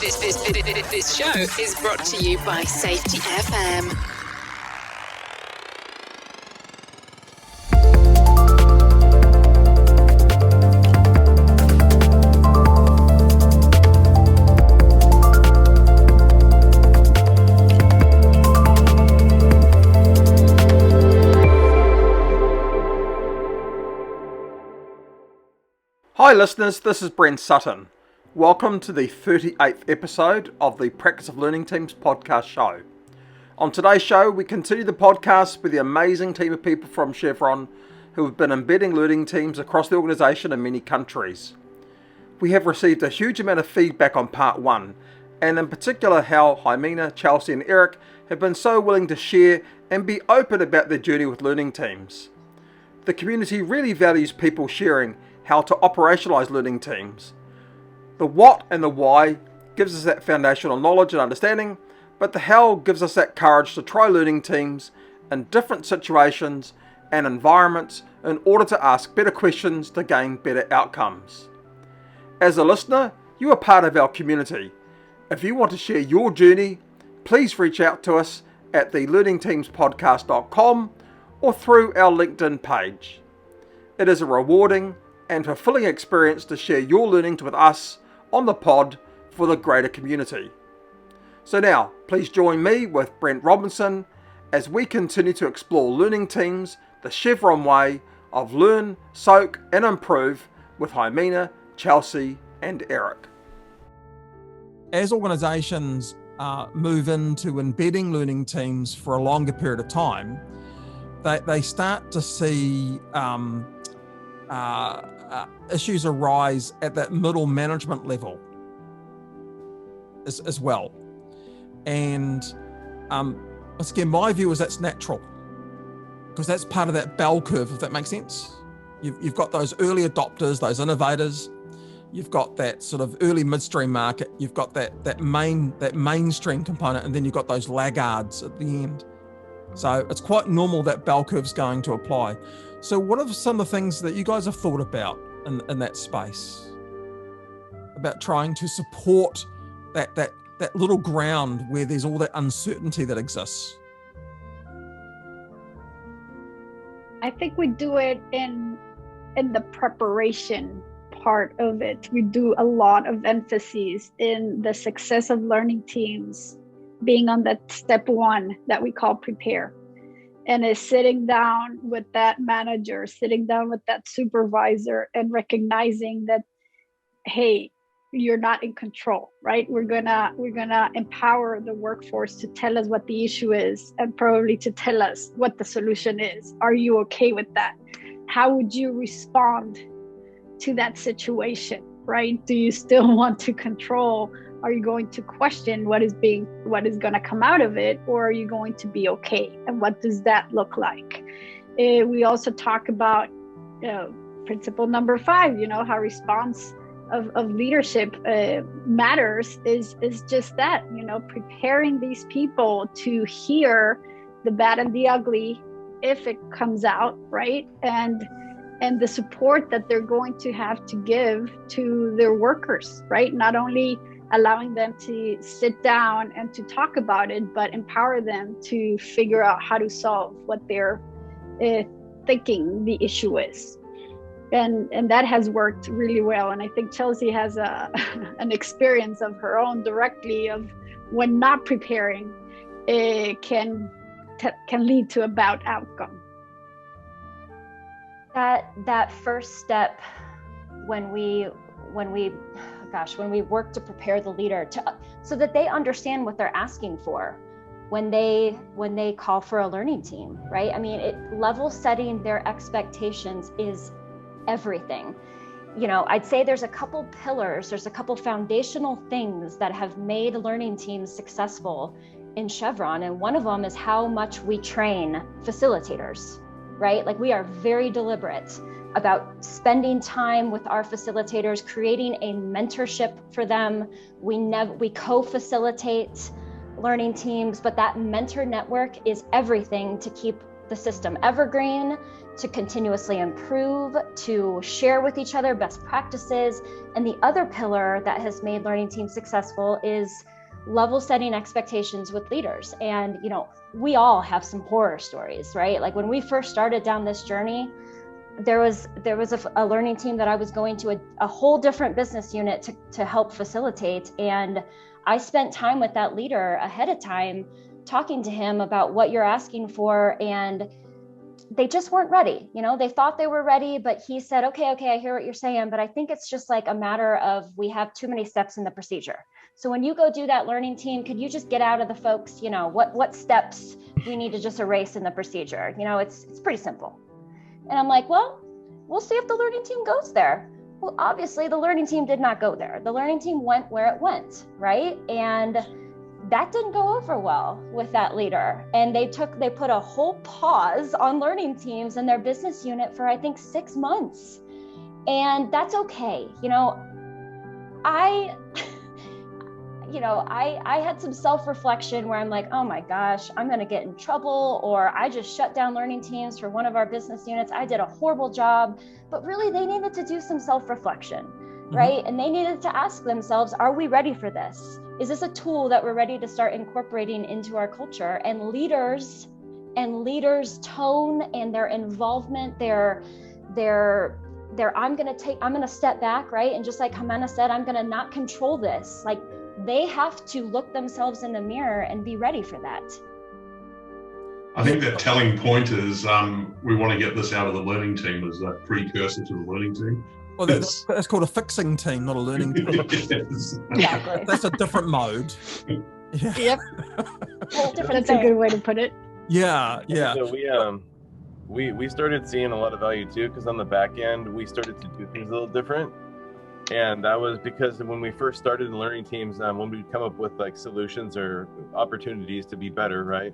This show is brought to you by Safety FM. Hi listeners, this is Brent Sutton. Welcome to the 38th episode of the Practice of Learning Teams podcast show. On today's show, we continue the podcast with the amazing team of people from Chevron who have been embedding learning teams across the organisation in many countries. We have received a huge amount of feedback on part 1, and in particular how Jimena, Chelsea and Eric have been so willing to share and be open about their journey with learning teams. The community really values people sharing how to operationalise learning teams. The what and the why gives us that foundational knowledge and understanding, but the how gives us that courage to try learning teams in different situations and environments in order to ask better questions to gain better outcomes. As a listener, you are part of our community. If you want to share your journey, please reach out to us at thelearningteamspodcast.com or through our LinkedIn page. It is a rewarding and fulfilling experience to share your learnings with us on the pod for the greater community. So now, please join me with Brent Robinson as we continue to explore learning teams, the Chevron way of learn, soak and improve with Jimena, Chelsea and Eric. As organisations move into embedding learning teams for a longer period of time, they start to see issues arise at that middle management level as well. And once again, my view is that's natural because that's part of that bell curve, if that makes sense. You've got those early adopters, those innovators. You've got that sort of early midstream market. You've got that mainstream component, and then you've got those laggards at the end. So it's quite normal that bell curve's going to apply. So what are some of the things that you guys have thought about in that space? About trying to support that little ground where there's all that uncertainty that exists? I think we do it in the preparation part of it. We do a lot of emphasis in the success of learning teams being on that step 1 that we call prepare. And is sitting down with that manager, sitting down with that supervisor and recognizing that, hey, you're not in control, right? We're gonna empower the workforce to tell us what the issue is and probably to tell us what the solution is. Are you okay with that? How would you respond to that situation, right? Do you still want to control? Are you going to question what is going to come out of it, or are you going to be okay? And what does that look like? We also talk about principle number 5, how response of leadership matters is just that, preparing these people to hear the bad and the ugly if it comes out, right? And the support that they're going to have to give to their workers, right? Not only allowing them to sit down and to talk about it, but empower them to figure out how to solve what they're thinking the issue is. And that has worked really well. And I think Chelsea has an experience of her own directly of when not preparing, it can lead to a bad outcome. That first step when we work to prepare the leader so that they understand what they're asking for when they call for a learning team, right? I mean, level setting their expectations is everything. I'd say there's a couple pillars, there's a couple foundational things that have made learning teams successful in Chevron. And one of them is how much we train facilitators, right? Like, we are very deliberate about spending time with our facilitators, creating a mentorship for them. We co-facilitate learning teams, but that mentor network is everything to keep the system evergreen, to continuously improve, to share with each other best practices. And the other pillar that has made learning teams successful is level setting expectations with leaders. And, we all have some horror stories, right? Like when we first started down this journey, there was a learning team that I was going to a whole different business unit to help facilitate. And I spent time with that leader ahead of time, talking to him about what you're asking for. And they just weren't ready. They thought they were ready, but he said, okay, I hear what you're saying, but I think it's just like a matter of, we have too many steps in the procedure. So when you go do that learning team, could you just get out of the folks, what steps we need to just erase in the procedure? It's pretty simple. And I'm like, well, we'll see if the learning team goes there. Well, obviously the learning team did not go there. The learning team went where it went, right? And that didn't go over well with that leader. And they put a whole pause on learning teams in their business unit for, I think, 6 months. And that's okay. I had some self-reflection where I'm like, oh my gosh, I'm going to get in trouble, or I just shut down learning teams for one of our business units. I did a horrible job. But really, they needed to do some self-reflection, right? And they needed to ask themselves, are we ready for this? Is this a tool that we're ready to start incorporating into our culture? And leaders' tone and their involvement, their I'm going to step back, right? And just like Jimena said, I'm going to not control this. Like, they have to look themselves in the mirror and be ready for that. I think that telling point is we want to get this out of the learning team as a precursor to the learning team. Well, that's called a fixing team, not a learning team. Yes. Exactly. That's a different mode. Yeah. Yep. That's a good way to put it. Yeah. So we started seeing a lot of value too, because on the back end, we started to do things a little different. And that was because when we first started in learning teams, when we'd come up with like solutions or opportunities to be better, right?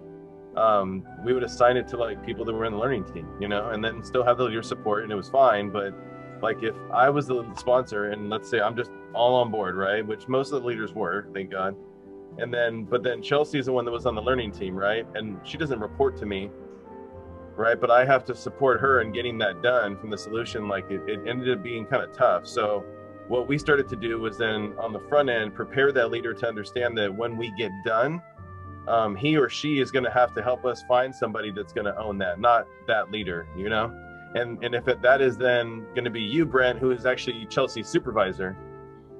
We would assign it to like people that were in the learning team, and then still have the leader support, and it was fine. But like if I was the sponsor and let's say I'm just all on board, right? Which most of the leaders were, thank God. But then Chelsea's the one that was on the learning team, right? And she doesn't report to me, right? But I have to support her in getting that done from the solution. Like it ended up being kind of tough. So what we started to do was then on the front end, prepare that leader to understand that when we get done, he or she is going to have to help us find somebody that's going to own that, not that leader, And if that is then going to be you, Brent, who is actually Chelsea's supervisor,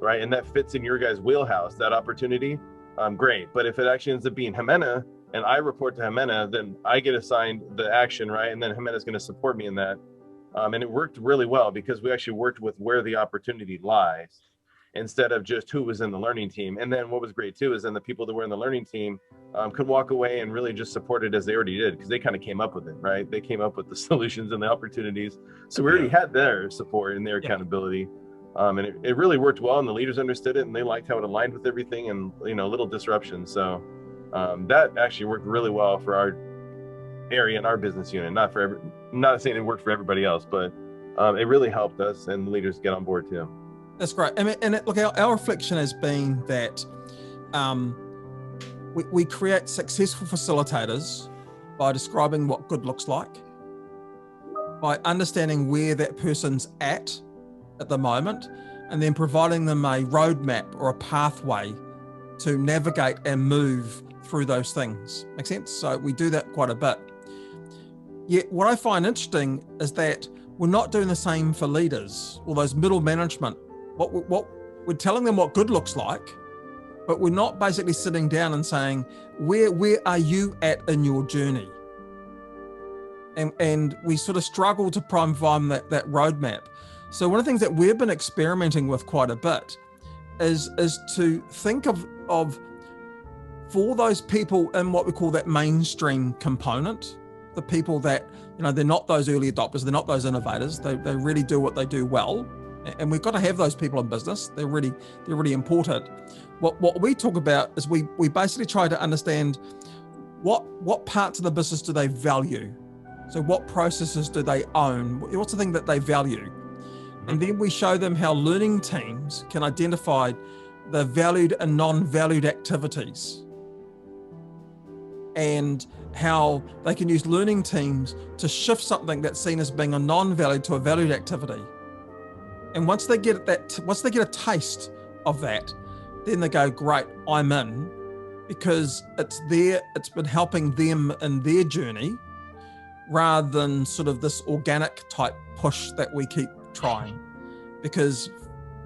right? And that fits in your guys' wheelhouse, that opportunity, great. But if it actually ends up being Jimena and I report to Jimena, then I get assigned the action, right? And then Jimena's going to support me in that. And it worked really well because we actually worked with where the opportunity lies instead of just who was in the learning team. And then what was great too is then the people that were in the learning team could walk away and really just support it as they already did, because they kind of came up with it, right? They came up with the solutions and the opportunities. So we already had their support and their accountability. And it really worked well, and the leaders understood it and they liked how it aligned with everything, and little disruption. So that actually worked really well for our area and our business unit. Not saying it worked for everybody else, but it really helped us and the leaders get on board too. That's great. Look, our reflection has been that we create successful facilitators by describing what good looks like, by understanding where that person's at the moment, and then providing them a roadmap or a pathway to navigate and move through those things. Make sense? So we do that quite a bit. Yet what I find interesting is that we're not doing the same for leaders or those middle management. What we're telling them what good looks like, but we're not basically sitting down and saying, where are you at in your journey? And we sort of struggle to provide that roadmap. So one of the things that we've been experimenting with quite a bit is to think of for those people in what we call that mainstream component, the people that, they're not those early adopters, they're not those innovators, they really do what they do well. And we've got to have those people in business. They're really important. What we talk about is we basically try to understand what parts of the business do they value. So what processes do they own? What's the thing that they value? And then we show them how learning teams can identify the valued and non-valued activities. and how they can use learning teams to shift something that's seen as being a non-valued to a valued activity. And once they get a taste of that, then they go, great, I'm in, because it's been helping them in their journey, rather than sort of this organic type push that we keep trying. Because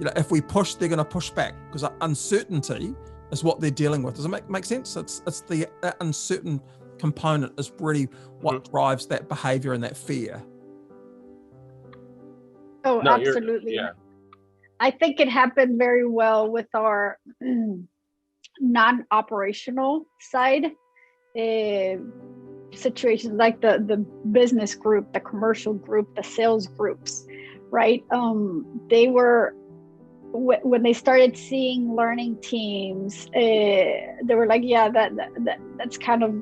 if we push, they're going to push back, because uncertainty is what they're dealing with. Does it make sense? It's that uncertain component is really what drives that behavior and that fear. Oh, no, absolutely. Yeah. I think it happened very well with our non-operational side situations, like the business group, the commercial group, the sales groups, right? They were, when they started seeing learning teams, they were like, yeah, that's kind of,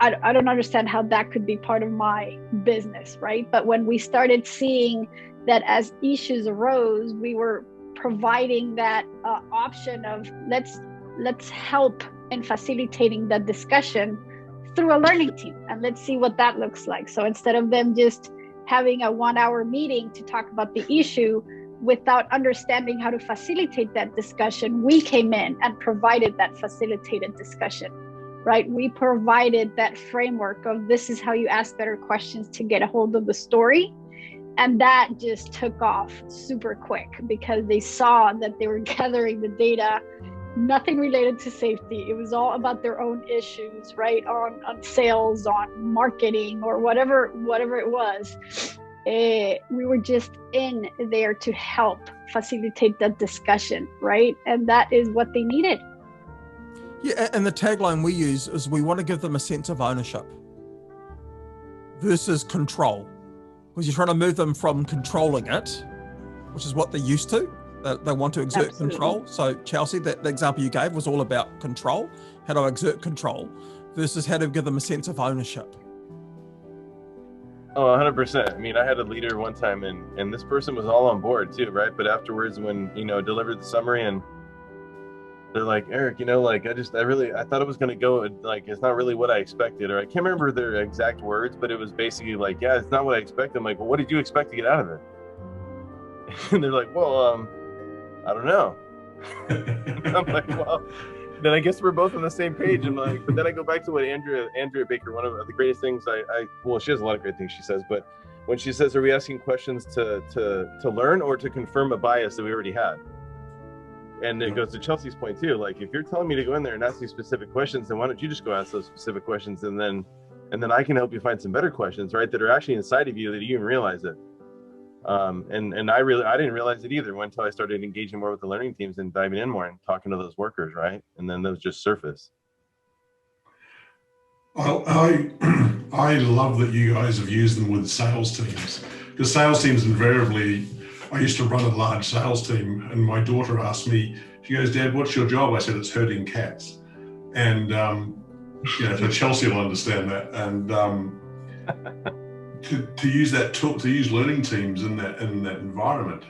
I don't understand how that could be part of my business, right? But when we started seeing that as issues arose, we were providing that option of let's help in facilitating that discussion through a learning team, and let's see what that looks like. So instead of them just having a 1-hour meeting to talk about the issue without understanding how to facilitate that discussion, we came in and provided that facilitated discussion, right? We provided that framework of this is how you ask better questions to get a hold of the story. And that just took off super quick, because they saw that they were gathering the data, nothing related to safety. It was all about their own issues, right? On sales, on marketing, or whatever it was. We were just in there to help facilitate that discussion, right? And that is what they needed. Yeah, and the tagline we use is we want to give them a sense of ownership versus control. Because you're trying to move them from controlling it, which is what they're used to. They want to exert control. So Chelsea, the example you gave was all about control, how to exert control, versus how to give them a sense of ownership. Oh, 100%. I mean, I had a leader one time, and this person was all on board too, right? But afterwards, when, delivered the summary, and they're like, Eric, I thought it was going to go, like, it's not really what I expected. Or I can't remember their exact words, but it was basically like, yeah, it's not what I expected. I'm like, well, what did you expect to get out of it? And they're like, well, I don't know. I'm like, well, then I guess we're both on the same page. I'm like, but then I go back to what Andrea Baker, one of the greatest things well, she has a lot of great things she says, but when she says, are we asking questions to learn or to confirm a bias that we already had? And it goes to Chelsea's point too. Like, if you're telling me to go in there and ask these specific questions, then why don't you just go ask those specific questions, and then I can help you find some better questions, right? That are actually inside of you that you even realize it. And I didn't realize it either until I started engaging more with the learning teams and diving in more and talking to those workers, right? And then those just surface. I love that you guys have used them with sales teams, because sales teams invariably, I used to run a large sales team, and my daughter asked me, she goes, Dad, what's your job? I said, it's herding cats. And, so Chelsea will understand that. And to use that tool, to use learning teams in that environment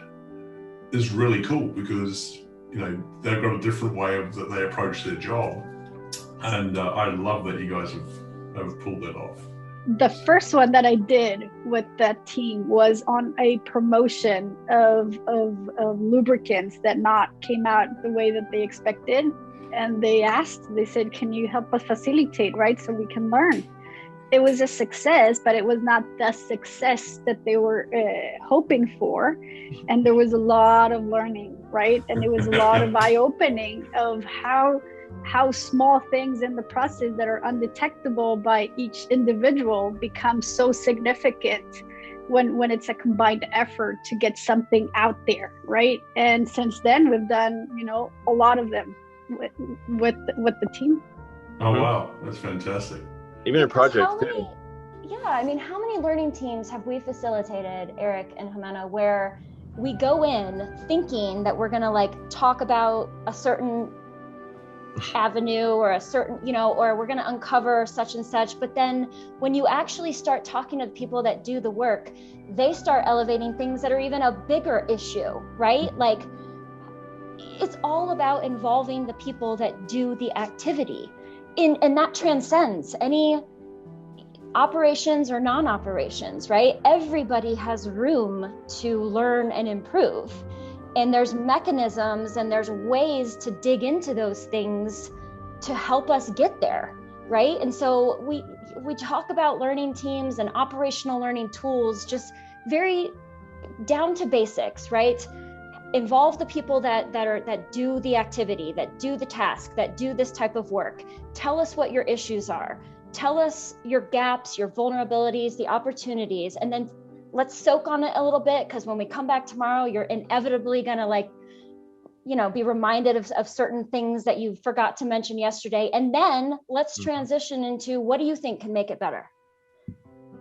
is really cool, because, they've got a different way that they approach their job. And I love that you guys have pulled that off. The first one that I did with that team was on a promotion of lubricants that not came out the way that they expected. And they said, can you help us facilitate, right? So we can learn. It was a success, but it was not the success that they were hoping for. And there was a lot of learning, right? And it was a lot of eye-opening of how small things in the process that are undetectable by each individual become so significant when it's a combined effort to get something out there, right? And since then, we've done, a lot of them with the team. Oh, wow. That's fantastic. Even in projects too. Yeah, I mean, how many learning teams have we facilitated, Eric and Jimena, where we go in thinking that we're gonna talk about a certain avenue or a certain, or we're gonna uncover such and such, but then when you actually start talking to the people that do the work, they start elevating things that are even a bigger issue, right? Like, it's all about involving the people that do the activity. and that transcends any operations or non-operations, right? Everybody has room to learn and improve. And there's mechanisms and there's ways to dig into those things to help us get there, right? And so we talk about learning teams and operational learning tools, just very down to basics, right? Involve the people that do the activity, that do the task, that do this type of work. Tell us what your issues are. Tell us your gaps, your vulnerabilities, the opportunities, and then let's soak on it a little bit, because when we come back tomorrow, you're inevitably gonna be reminded of certain things that you forgot to mention yesterday. And then let's transition into, what do you think can make it better?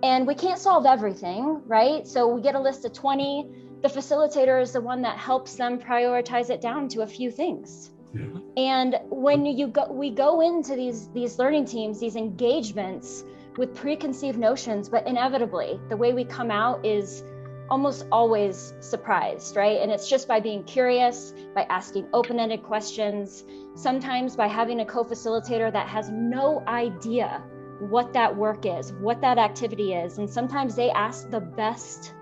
And we can't solve everything, right? So we get a list of 20. The facilitator is the one that helps them prioritize it down to a few things. Yeah. And when we go into these learning teams, these engagements with preconceived notions, but inevitably the way we come out is almost always surprised, right? And it's just by being curious, by asking open-ended questions, sometimes by having a co-facilitator that has no idea what that work is, what that activity is. And sometimes they ask the best,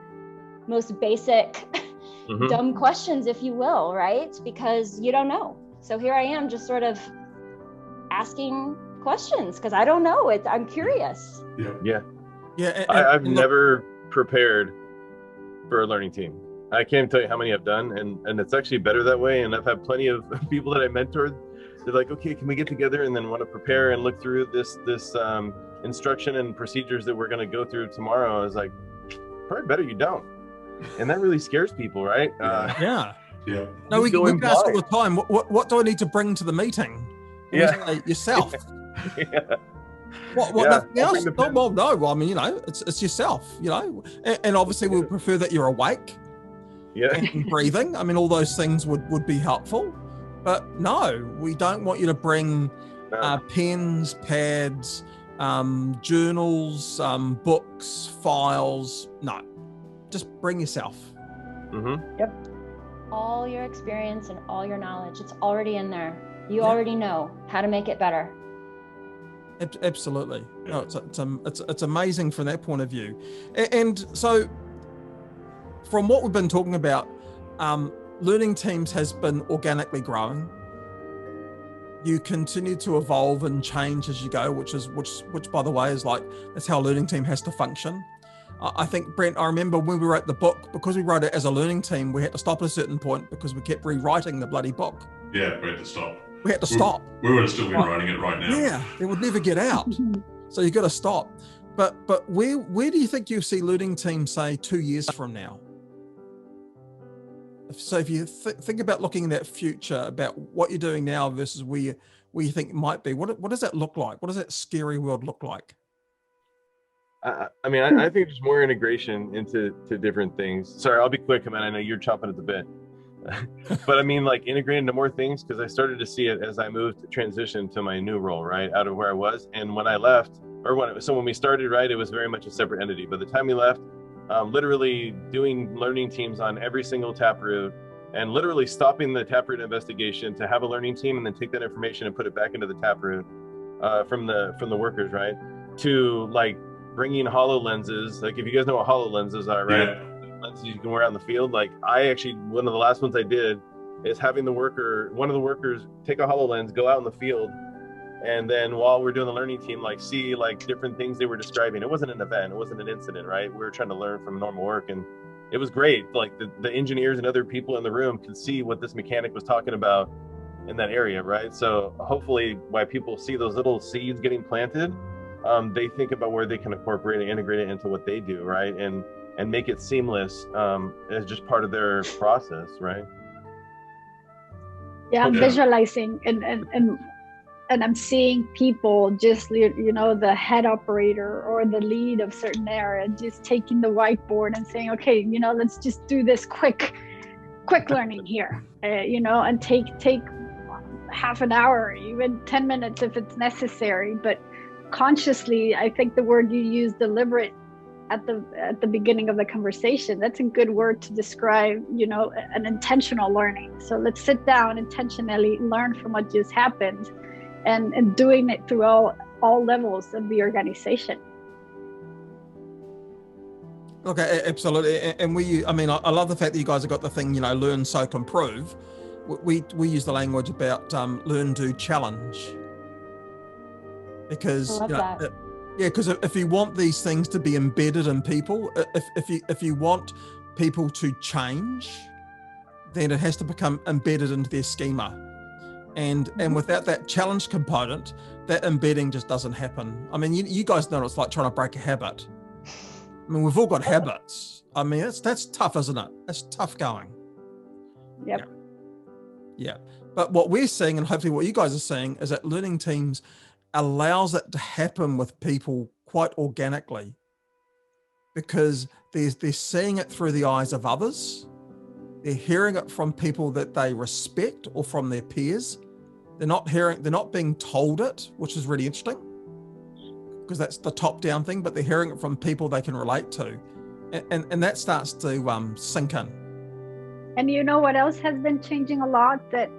most basic, dumb questions, if you will, right? Because you don't know. So here I am just sort of asking questions because I don't know. I'm curious. Yeah. I've never prepared for a learning team. I can't tell you how many I've done, and it's actually better that way. And I've had plenty of people that I mentored. They're like, okay, can we get together and then want to prepare and look through this instruction and procedures that we're going to go through tomorrow? I was like, probably better you don't. And that really scares people, right? Yeah. No, we going get asked all blind. the time, what do I need to bring to the meeting? And we say, yourself. What nothing else? No, I mean, it's yourself, and obviously we would prefer that you're awake and breathing. I mean, all those things would be helpful, but no, we don't want you to bring pens, pads, journals, books, files. No, just bring yourself. Yep. All your experience and all your knowledge, it's already in there. You already know how to make it better. Absolutely. No, it's amazing from that point of view. And so from what we've been talking about, learning teams has been organically growing. You continue to evolve and change as you go, which by the way is that's how a learning team has to function. I think, Brent, I remember when we wrote the book, because we wrote it as a learning team, we had to stop at a certain point because we kept rewriting the bloody book. Yeah, we had to stop. We had to stop. We would have still been writing it right now. Yeah, it would never get out. So you got to stop. But where do you think you see learning teams, say, 2 years from now? So if you think about looking in that future, about what you're doing now versus where you think it might be, what does that look like? What does that scary world look like? I mean, I think there's more integration into different things. Sorry, I'll be quick, man. I know you're chomping at the bit. But I mean, like, integrate into more things, because I started to see it as I moved to transition to my new role, right, out of where I was. And when I left, when we started, right, it was very much a separate entity. By the time we left, literally doing learning teams on every single taproot, and literally stopping the taproot investigation to have a learning team and then take that information and put it back into the taproot from the workers, right, to like bringing HoloLenses. Like, if you guys know what HoloLenses are, right? Yeah. Lenses you can wear out in the field. Like, one of the last ones I did is having one of the workers take a HoloLens, go out in the field, and then while we're doing the learning team, like, see like different things they were describing. It wasn't an event, it wasn't an incident, right? We were trying to learn from normal work, and it was great. Like, the engineers and other people in the room could see what this mechanic was talking about in that area, right? So hopefully, while people see those little seeds getting planted, they think about where they can incorporate and integrate it into what they do, right? And make it seamless as just part of their process, right? Yeah, I'm visualizing and I'm seeing people just, the head operator or the lead of certain area just taking the whiteboard and saying, okay, let's just do this quick learning here, and take half an hour, even 10 minutes if it's necessary. But consciously, I think the word you use, deliberate, at the beginning of the conversation, that's a good word to describe, an intentional learning. So let's sit down, intentionally learn from what just happened, and doing it through all levels of the organization. Okay, absolutely. And I love the fact that you guys have got the thing, learn, soak, improve. We use the language about learn, do, challenge. Because, I love that. because if you want these things to be embedded in people, if you want people to change, then it has to become embedded into their schema. And without that challenge component, that embedding just doesn't happen. I mean, you guys know what it's like trying to break a habit. I mean, we've all got habits. I mean, that's tough, isn't it? That's tough going. Yep. Yeah. But what we're seeing, and hopefully what you guys are seeing, is that learning teams allows it to happen with people quite organically, because they're seeing it through the eyes of others. They're hearing it from people that they respect or from their peers. They're not being told it, which is really interesting, because that's the top-down thing, but they're hearing it from people they can relate to. And that starts to sink in. And you know what else has been changing a lot? That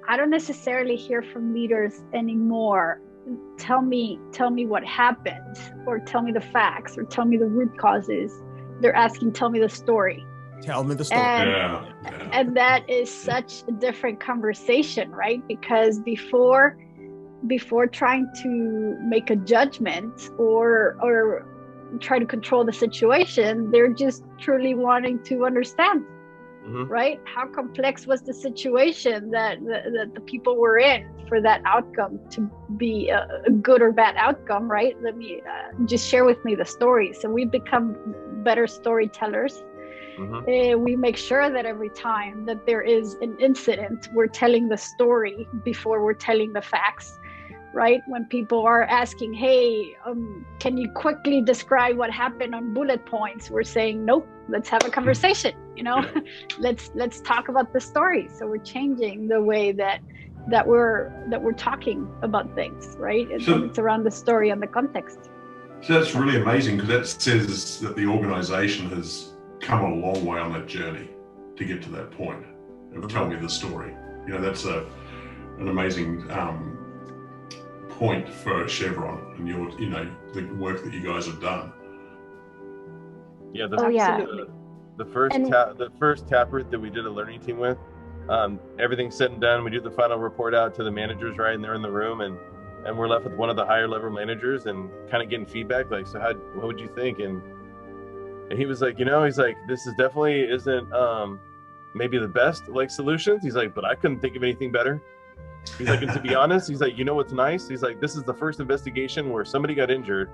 I don't necessarily hear from leaders anymore. Tell me what happened, or tell me the facts, or tell me the root causes. They're asking, tell me the story. Tell me the story. And that is such a different conversation, right? Because before trying to make a judgment or try to control the situation, they're just truly wanting to understand, right? How complex was the situation that the people were in for that outcome to be a good or bad outcome, right? Let me just share with me the story. So we've become better storytellers. We make sure that every time that there is an incident, we're telling the story before we're telling the facts, right? When people are asking, hey, can you quickly describe what happened on bullet points? We're saying, nope, let's have a conversation, let's talk about the story. So we're changing the way that we're talking about things, right? So it's around the story and the context. So that's really amazing, because that says that the organization has come a long way on that journey to get to that point of tell me the story. That's an amazing point for Chevron and the work that you guys have done. Yeah, Absolutely. The first taproot that we did a learning team with, everything's said and done. We do the final report out to the managers, right? And they're in the room, and we're left with one of the higher level managers and kind of getting feedback, like, so what would you think? And he was like, this is definitely isn't maybe the best solutions. He's like, but I couldn't think of anything better. He's like, and to be honest, he's like, what's nice? He's like, this is the first investigation where somebody got injured,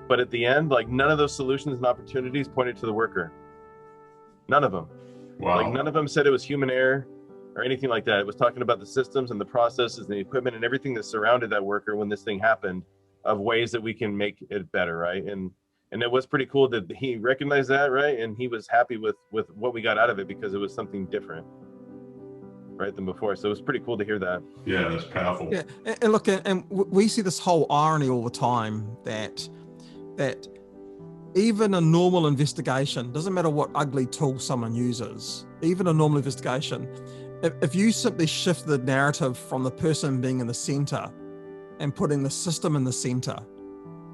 but at the end, none of those solutions and opportunities pointed to the worker. None of them. Wow. None of them said it was human error or anything like that. It was talking about the systems and the processes and the equipment and everything that surrounded that worker when this thing happened, of ways that we can make it better, right? And it was pretty cool that he recognized that, right? And he was happy with what we got out of it, because it was something different, right, than before. So it was pretty cool to hear that. Yeah, that's powerful. Yeah, and look, and we see this whole irony all the time that even a normal investigation, doesn't matter what ugly tool someone uses, even a normal investigation, if you simply shift the narrative from the person being in the center and putting the system in the center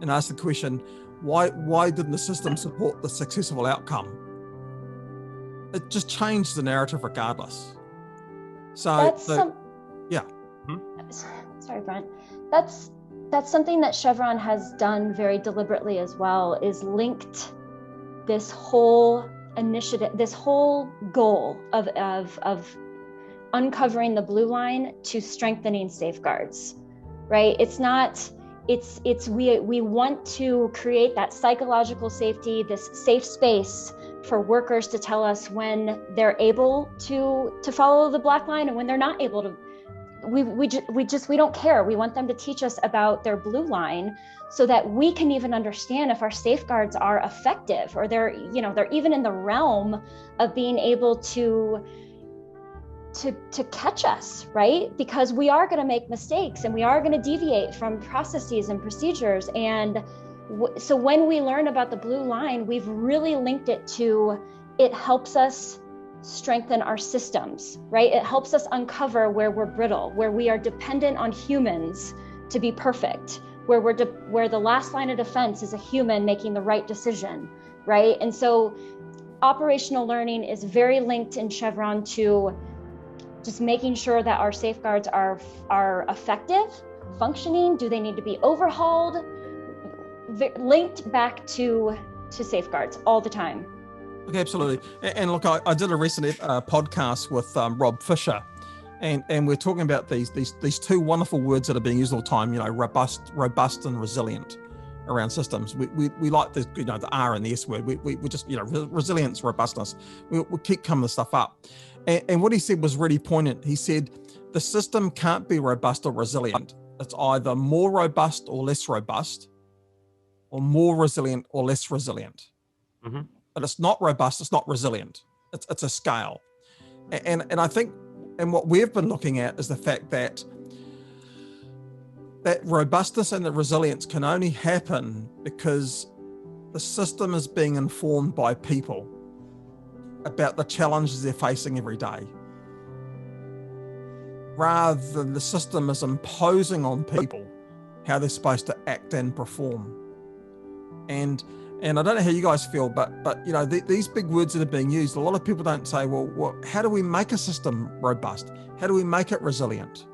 and ask the question, why didn't the system support the successful outcome? It just changed the narrative regardless. So yeah. Sorry, Brent. That's something that Chevron has done very deliberately as well, is linked this whole initiative, this whole goal of uncovering the blue line to strengthening safeguards, right? We want to create that psychological safety, this safe space for workers to tell us when they're able to follow the black line and when they're not able to. We don't care. We want them to teach us about their blue line so that we can even understand if our safeguards are effective, or they're even in the realm of being able to catch us, right? Because we are going to make mistakes and we are going to deviate from processes and procedures. And so when we learn about the blue line, we've really linked it to, it helps us strengthen our systems, right? It helps us uncover where we're brittle, where we are dependent on humans to be perfect, where the last line of defense is a human making the right decision, right? And so operational learning is very linked in Chevron to just making sure that our safeguards are effective, functioning. Do they need to be overhauled? Linked back to safeguards all the time. Okay, absolutely. And look, I did a recent podcast with Rob Fisher, and we're talking about these two wonderful words that are being used all the time. Robust and resilient around systems. We like the the R and the S word. We just resilience, robustness. We keep coming this stuff up. And what he said was really poignant. He said the system can't be robust or resilient. It's either more robust or less robust, or more resilient or less resilient. Mm-hmm. But it's not robust, it's not resilient. It's a scale. And I think, and what we've been looking at is the fact that robustness and the resilience can only happen because the system is being informed by people about the challenges they're facing every day, rather than the system is imposing on people how they're supposed to act and perform. And I don't know how you guys feel, but these big words that are being used, a lot of people don't say, well, how do we make a system robust? How do we make it resilient?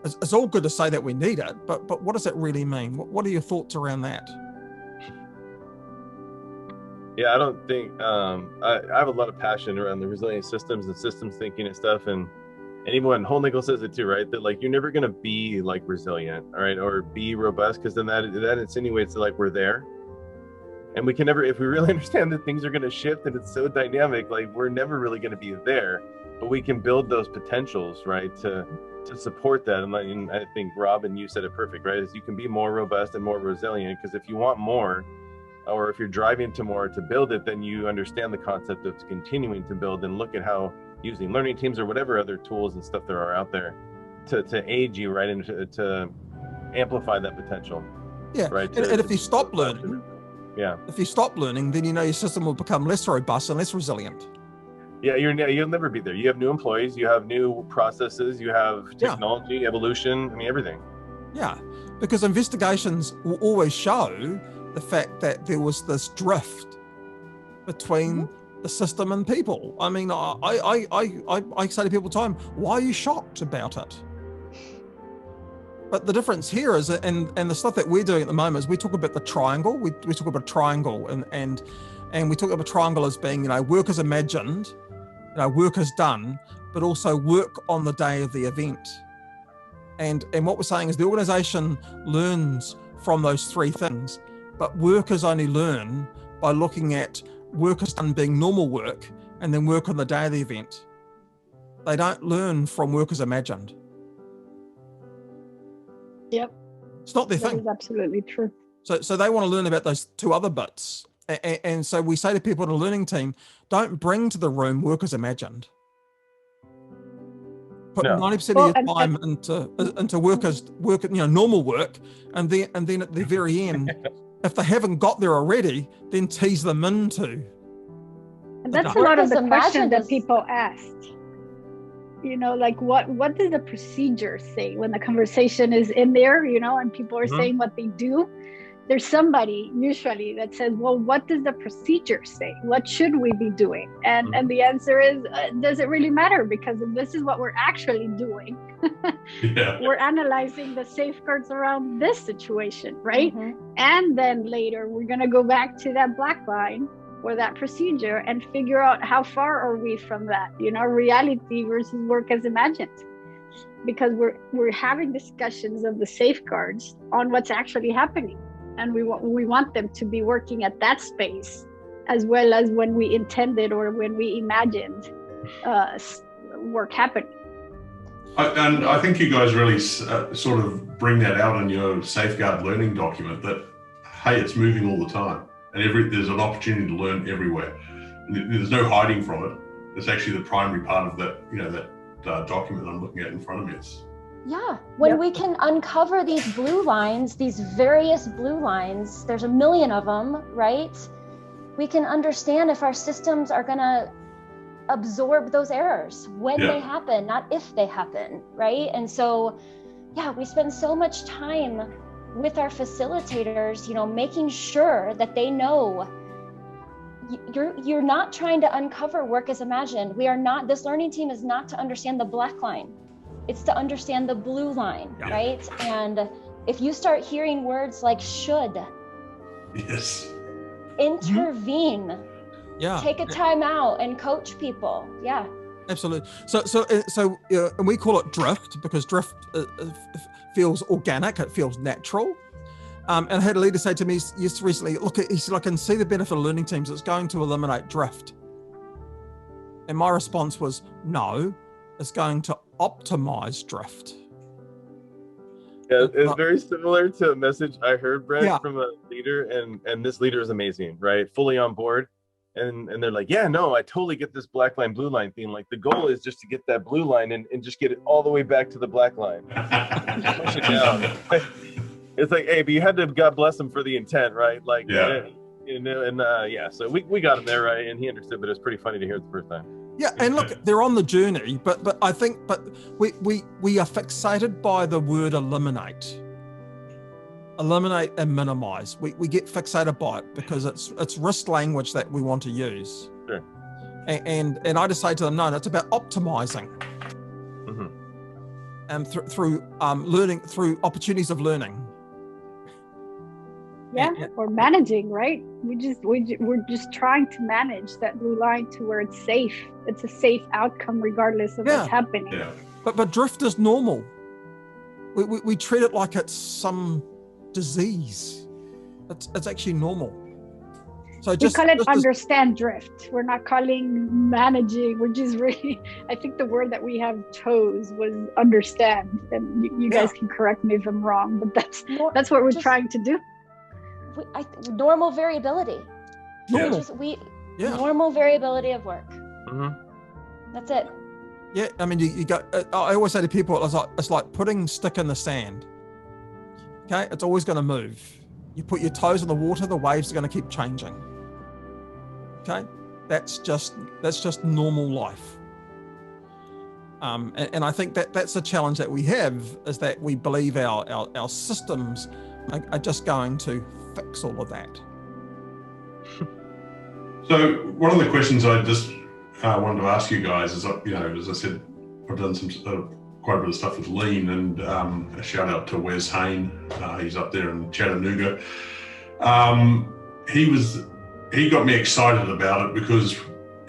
It's all good to say that we need it, but what does it really mean? What are your thoughts around that? Yeah, I don't think, I have a lot of passion around the resilient systems and systems thinking and stuff. And anyone, Holnickle says it too, right? That like, you're never going to be like resilient, all right? Or be robust, because then that insinuates that like we're there. And we can never, if we really understand that things are going to shift and it's so dynamic, like we're never really going to be there, but we can build those potentials, right? To support that. And I think Rob and you said it perfect, right? Is you can be more robust and more resilient, because if you want more, or if you're driving to more to build it, then you understand the concept of continuing to build and look at how using learning teams or whatever other tools and stuff there are out there to aid you, right? And to amplify that potential. Yeah, right. And if you stop learning, yeah. If you stop learning, then your system will become less robust and less resilient. Yeah, you'll never be there. You have new employees, you have new processes, you have technology, evolution, everything. Yeah, because investigations will always show the fact that there was this drift between the system and people. I say to people all the time, why are you shocked about it? But the difference here is, and the stuff that we're doing at the moment is we talk about the triangle. We talk about a triangle and we talk about a triangle as being, work as imagined, work as done, but also work on the day of the event. And what we're saying is the organization learns from those three things, but workers only learn by looking at work as done being normal work and then work on the day of the event. They don't learn from work as imagined. Yep. It's not their thing. That is absolutely true. So they want to learn about those two other bits. And so we say to people in a learning team, don't bring to the room work as imagined. Put 90% of your time into work, normal work, and then at the very end, if they haven't got there already, then tease them into. And that's a lot of the questions that people asked. Like what does the procedure say when the conversation is in there, and people are saying what they do? There's somebody usually that says, well, what does the procedure say? What should we be doing? And the answer is, does it really matter? Because if this is what we're actually doing, we're analyzing the safeguards around this situation, right? And then later we're going to go back to that black line or that procedure and figure out how far are we from that, reality versus work as imagined. Because we're having discussions of the safeguards on what's actually happening. And we want them to be working at that space as well as when we intended or when we imagined work happening. And I think you guys really sort of bring that out in your safeguard learning document that, hey, it's moving all the time. And there's an opportunity to learn everywhere. And there's no hiding from it. It's actually the primary part of that, that document I'm looking at in front of me. Yeah, when we can uncover these blue lines, these various blue lines, there's a million of them, right? We can understand if our systems are gonna absorb those errors when they happen, not if they happen, right? And so, yeah, we spend so much time with our facilitators, making sure that they know you're not trying to uncover work as imagined. This learning team is not to understand the black line. It's to understand the blue line, right? And if you start hearing words like should, intervene, take a time out and coach people. Yeah. Absolutely. So and we call it drift because drift feels organic. It feels natural. And I had a leader say to me recently, look, he said, I can see the benefit of learning teams. It's going to eliminate drift. And my response was, no, it's going to optimize drift. Yeah, it's very similar to a message I heard, Brent, from a leader, and this leader is amazing, right? Fully on board. And they're like, yeah, no, I totally get this black line, blue line theme. Like the goal is just to get that blue line and just get it all the way back to the black line. Push it down. It's like, hey, but you had to, God bless him for the intent, right? Like, so we got him there, right? And he understood, but it was pretty funny to hear it the first time. Yeah, and look, they're on the journey, but I think, we are fixated by the word eliminate and minimize. We get fixated by it because it's risk language that we want to use. Sure. And I just say to them, no, it's about optimizing. Mm-hmm. And through learning, through opportunities of learning. Yeah, or managing, right? We're just trying to manage that blue line to where it's safe. It's a safe outcome regardless of what's happening. Yeah. But drift is normal. We treat it like it's some disease. It's actually normal. So we call it understand drift. We're not calling managing. We're just really, I think the word that we have chose was understand. And you guys can correct me if I'm wrong, but that's what we're trying to do. Normal variability. Normal variability of work. Mm-hmm. That's it. Yeah, I mean, you got. I always say to people, it's like putting stick in the sand. Okay, it's always going to move. You put your toes in the water, the waves are going to keep changing. Okay, that's just normal life. And I think that's the challenge that we have, is that we believe our systems are just going to fix all of that. So one of the questions I just wanted to ask you guys is, as I said, I've done quite a bit of stuff with Lean, and a shout out to Wes Hain. He's up there in Chattanooga. He got me excited about it because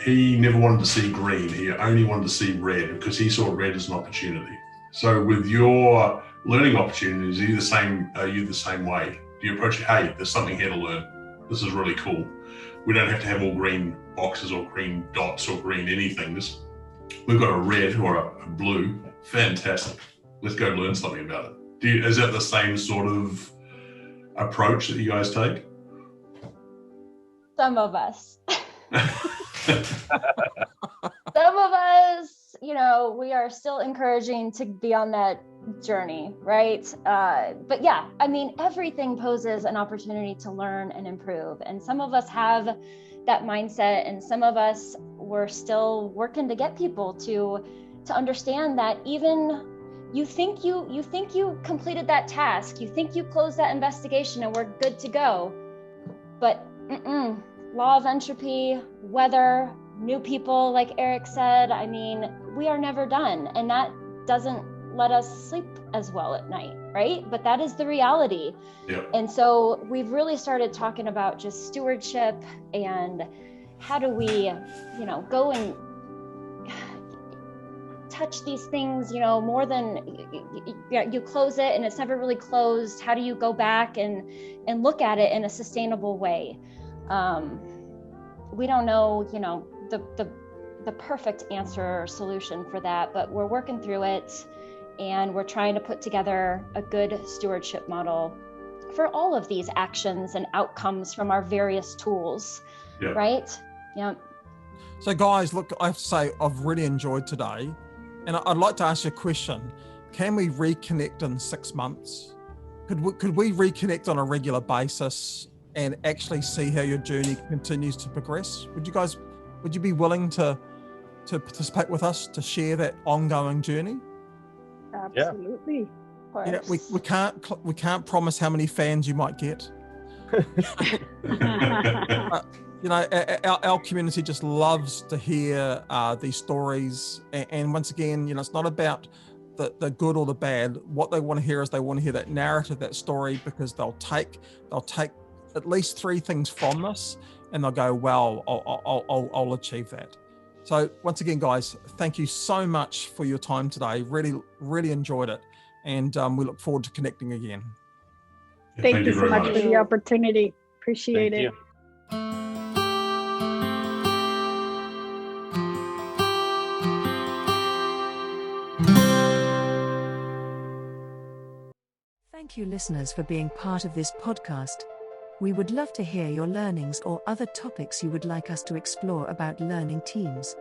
he never wanted to see green. He only wanted to see red because he saw red as an opportunity. So with your learning opportunities, are you the same way? Do you approach it, hey, there's something here to learn. This is really cool. We don't have to have all green boxes or green dots or green anything. We've got a red or a blue. Fantastic. Let's go learn something about it. Is that the same sort of approach that you guys take? Some of us. Some of us, we are still encouraging to be on that journey, right? But yeah, I mean, everything poses an opportunity to learn and improve. And some of us have that mindset, and some of us, we're still working to get people to understand that even you think you completed that task, you think you closed that investigation and we're good to go, but law of entropy, weather, new people, like Eric said, I mean, we are never done, and that doesn't let us sleep as well at night, right? But that is the reality. Yep. And so we've really started talking about just stewardship and how do we, go and touch these things, more than you close it and it's never really closed. How do you go back and look at it in a sustainable way? We don't know, the perfect answer or solution for that, but we're working through it, and we're trying to put together a good stewardship model for all of these actions and outcomes from our various tools, right? Yeah. So guys, look, I have to say, I've really enjoyed today, and I'd like to ask you a question. Can we reconnect in 6 months? Could we reconnect on a regular basis and actually see how your journey continues to progress? Would you be willing to to participate with us, to share that ongoing journey. Absolutely. Yeah, we can't promise how many fans you might get. You know, our community just loves to hear these stories, and once again, you know, it's not about the good or the bad. What they want to hear is they want to hear that narrative, that story, because they'll take at least 3 things from this, and they'll go, "Wow, I'll achieve that." So once again, guys, thank you so much for your time today. Really enjoyed it, and we look forward to connecting again. Thank you so much for the opportunity. Appreciate it. Thank you, listeners, for being part of this podcast. We would love to hear your learnings or other topics you would like us to explore about learning teams.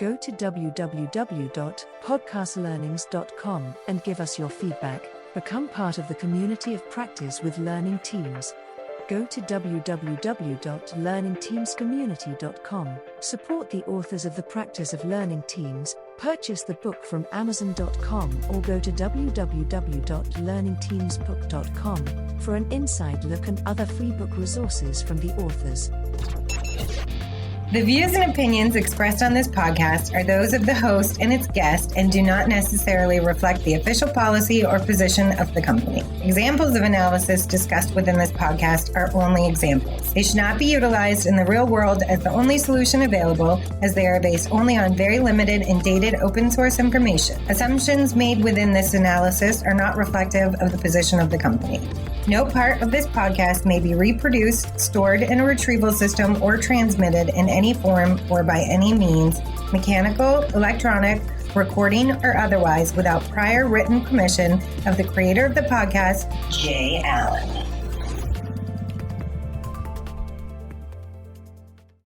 Go to www.podcastlearnings.com and give us your feedback. Become part of the community of practice with learning teams. Go to www.learningteamscommunity.com. Support the authors of the practice of learning teams. Purchase the book from Amazon.com or go to www.learningteamsbook.com for an inside look and other free book resources from the authors. The views and opinions expressed on this podcast are those of the host and its guest and do not necessarily reflect the official policy or position of the company. Examples of analysis discussed within this podcast are only examples. They should not be utilized in the real world as the only solution available, as they are based only on very limited and dated open source information. Assumptions made within this analysis are not reflective of the position of the company. No part of this podcast may be reproduced, stored in a retrieval system, or transmitted in any form or by any means, mechanical, electronic, recording, or otherwise, without prior written permission of the creator of the podcast, Jay Allen.